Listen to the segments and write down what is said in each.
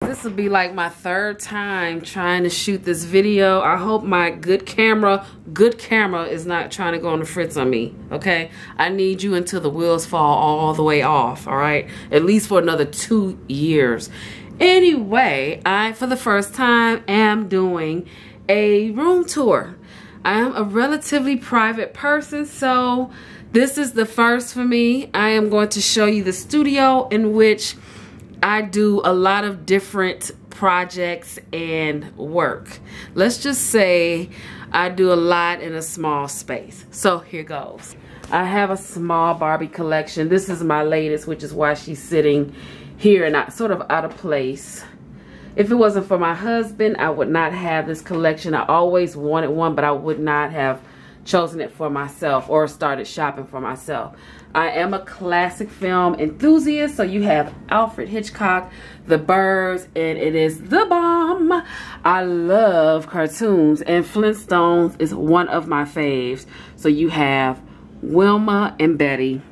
This will be like my third time trying to shoot this video. I hope my good camera is not trying to go on the fritz on me, okay? I need you until the wheels fall all the way off, all right? At least for another 2 years. Anyway, I, for the first time, am doing a room tour. I am a relatively private person, so this is the first for me. I am going to show you the studio in which I do a lot of different projects and work. Let's just say I do a lot in a small space. So here goes. I have a small Barbie collection. This is my latest, which is why she's sitting here and not sort of out of place. If it wasn't for my husband, I would not have this collection. I always wanted one, but I would not have chosen it for myself or started shopping for myself. I am a classic film enthusiast, so you have Alfred Hitchcock, The Birds, and it is the bomb. I love cartoons, and Flintstones is one of my faves. So you have Wilma and Betty.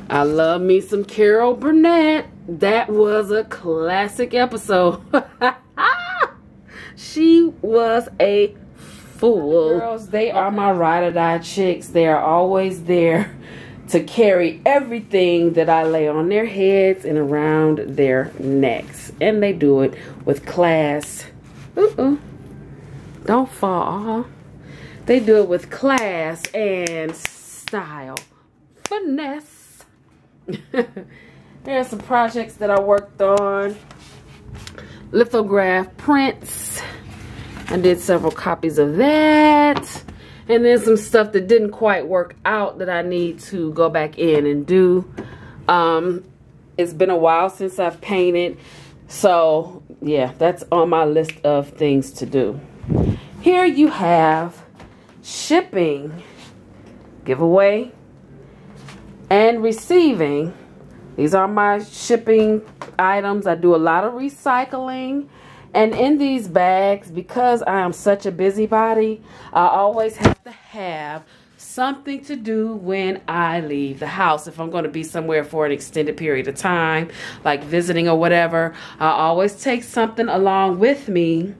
I love me some Carol Burnett. That was a classic episode. She was a fool. Girls, they are my ride or die chicks. They are always there to carry everything that I lay on their heads and around their necks. And they do it with class. Don't fall. They do it with class and style. Finesse. There are some projects that I worked on. Lithograph prints. I did several copies of that. And then some stuff that didn't quite work out that I need to go back in and do. It's been a while since I've painted. So, yeah, that's on my list of things to do. Here you have shipping, giveaway, and receiving. These are my shipping items. I do a lot of recycling. And in these bags, because I am such a busybody, I always have to have something to do when I leave the house. If I'm going to be somewhere for an extended period of time, like visiting or whatever, I always take something along with me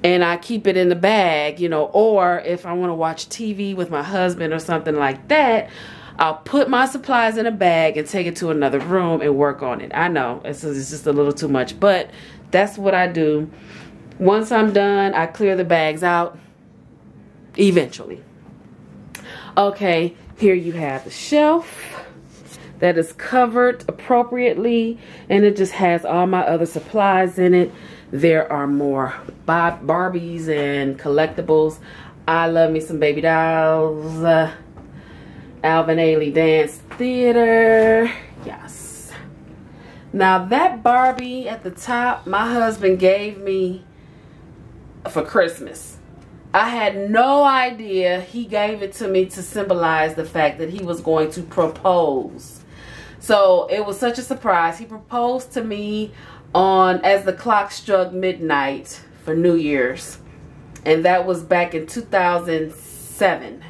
and I keep it in the bag, you know, or if I want to watch TV with my husband or something like that, I'll put my supplies in a bag and take it to another room and work on it. I know, it's just a little too much, but that's what I do. Once I'm done, I clear the bags out eventually. Okay, here you have the shelf that is covered appropriately, and it just has all my other supplies in it. There are more Barbies and collectibles. I love me some baby dolls. Alvin Ailey Dance Theater. Yes. Now that Barbie at the top, my husband gave me for Christmas. I had no idea he gave it to me to symbolize the fact that he was going to propose. So it was such a surprise. He proposed to me as the clock struck midnight for New Year's. And that was back in 2007.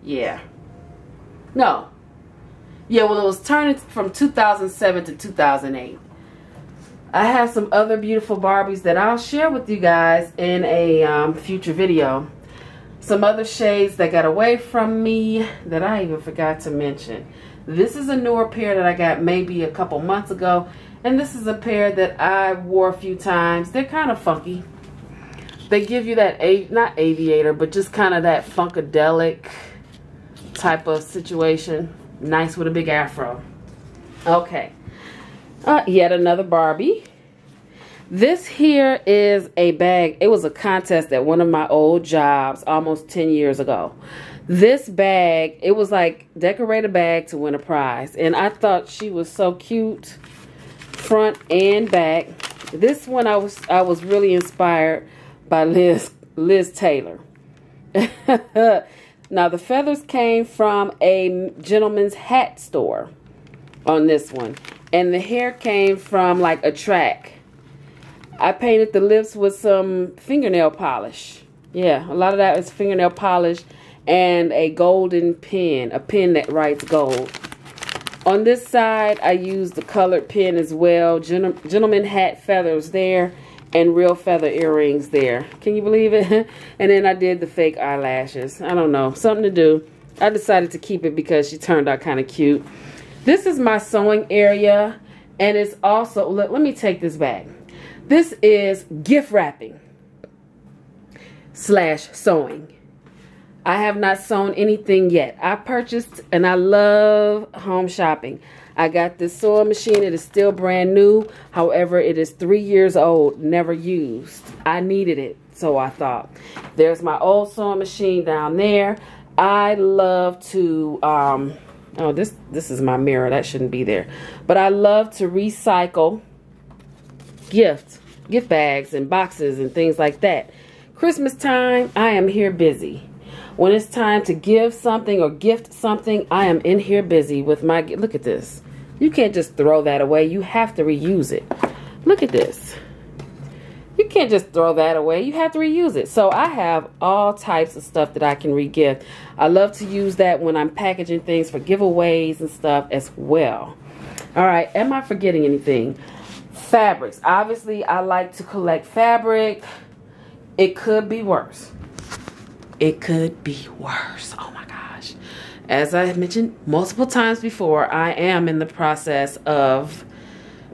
Yeah. No. Yeah, well, it was turning from 2007 to 2008. I have some other beautiful Barbies that I'll share with you guys in a future video. Some other shades that got away from me that I even forgot to mention. This is a newer pair that I got maybe a couple months ago. And this is a pair that I wore a few times. They're kind of funky. They give you that, not aviator, but just kind of that funkadelic type of situation. Nice with a big afro. Okay. Yet another Barbie. This here is a bag. It was a contest at one of my old jobs almost 10 years ago. This bag, it was like decorate a bag to win a prize. And I thought she was so cute, front and back. This one I was really inspired by Liz Taylor. Now, the feathers came from a gentleman's hat store on this one. And the hair came from like a track. I painted the lips with some fingernail polish. Yeah, a lot of that is fingernail polish and a golden pen. A pen that writes gold. On this side, I used the colored pen as well. Gentleman hat feathers there and real feather earrings there. Can you believe it? And then I did the fake eyelashes. I don't know, something to do. I decided to keep it because she turned out kind of cute. This is my sewing area, and it's also, let me take this back. This is gift wrapping / sewing. I have not sewn anything yet. I purchased, and I love home shopping. I got this sewing machine. It is still brand new. However, it is 3 years old, never used. I needed it, so I thought. There's my old sewing machine down there. I love to, oh, this is my mirror. That shouldn't be there. But I love to recycle gift bags and boxes and things like that. Christmas time, I am here busy. When it's time to give something or gift something, I am in here busy with my, look at this. You can't just throw that away. You have to reuse it. Look at this. You can't just throw that away. You have to reuse it. So I have all types of stuff that I can re-gift. I love to use that when I'm packaging things for giveaways and stuff as well. All right, am I forgetting anything? Fabrics. Obviously, I like to collect fabric. It could be worse. It could be worse. Oh my gosh. As I have mentioned multiple times before, I am in the process of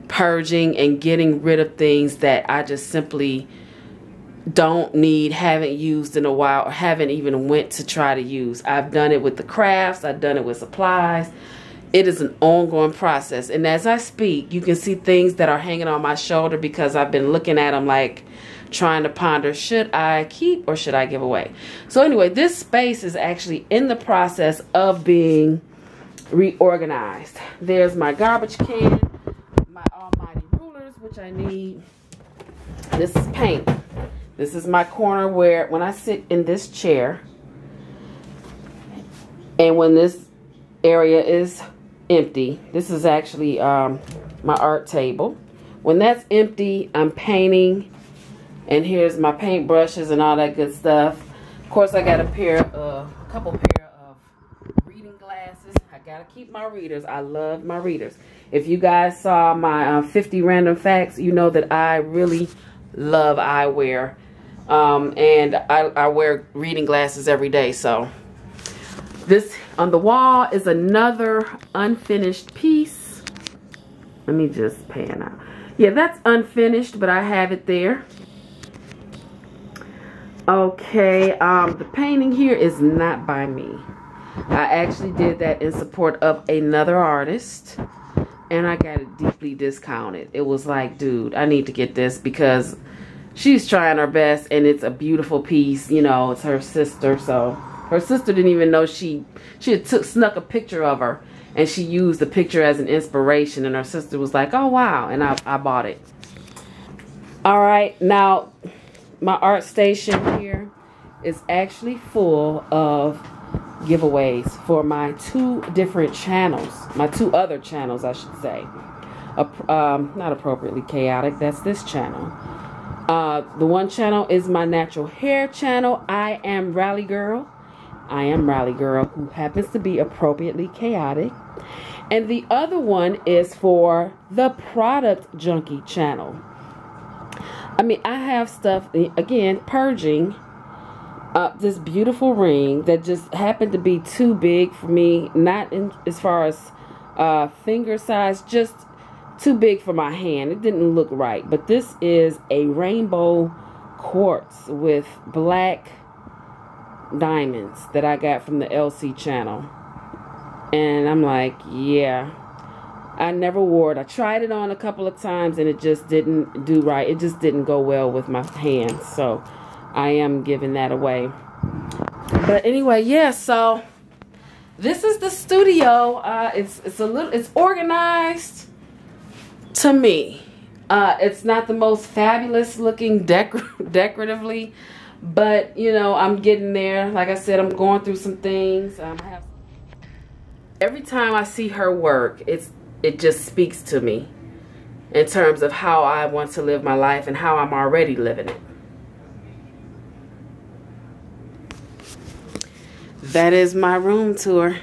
purging and getting rid of things that I just simply don't need, haven't used in a while, or haven't even went to try to use. I've done it with the crafts. I've done it with supplies. It is an ongoing process. And as I speak, you can see things that are hanging on my shoulder because I've been looking at them like trying to ponder, should I keep or should I give away? So anyway, this space is actually in the process of being reorganized. There's my garbage can, my almighty rulers, which I need. This is paint. This is my corner where when I sit in this chair and when this area is empty, this is actually my art table. When that's empty, I'm painting. And here's my paint brushes and all that good stuff. Of course, I got a couple pair of reading glasses. I gotta keep my readers. I love my readers. If you guys saw my 50 random facts, you know that I really love eyewear. And I wear reading glasses every day. So this on the wall is another unfinished piece. Let me just pan out. Yeah, that's unfinished, but I have it there. Okay, the painting here is not by me. I actually did that in support of another artist, and I got it deeply discounted. It was like, dude, I need to get this because she's trying her best, and it's a beautiful piece. You know, it's her sister, so her sister didn't even know she had snuck a picture of her, and she used the picture as an inspiration, and her sister was like, oh wow, and I bought it. All right, now my art station here is actually full of giveaways for my 2 different channels, my 2 other channels, I should say. Not appropriately chaotic, that's this channel. The one channel is my natural hair channel. I am Rally Girl. I am Rally Girl, who happens to be appropriately chaotic. And the other one is for the Product Junkie channel. I mean, I have stuff, again, purging this beautiful ring that just happened to be too big for me. Not in as far as finger size, just too big for my hand. It didn't look right. But this is a rainbow quartz with black diamonds that I got from the LC channel. And I'm like, yeah. I never wore it. I tried it on a couple of times and it just didn't do right. It just didn't go well with my hands. So I am giving that away. But anyway, yeah, so this is the studio. It's organized to me. It's not the most fabulous looking decoratively, but you know, I'm getting there. Like I said, I'm going through some things. Every time I see her work, it just speaks to me in terms of how I want to live my life and how I'm already living it. That is my room tour.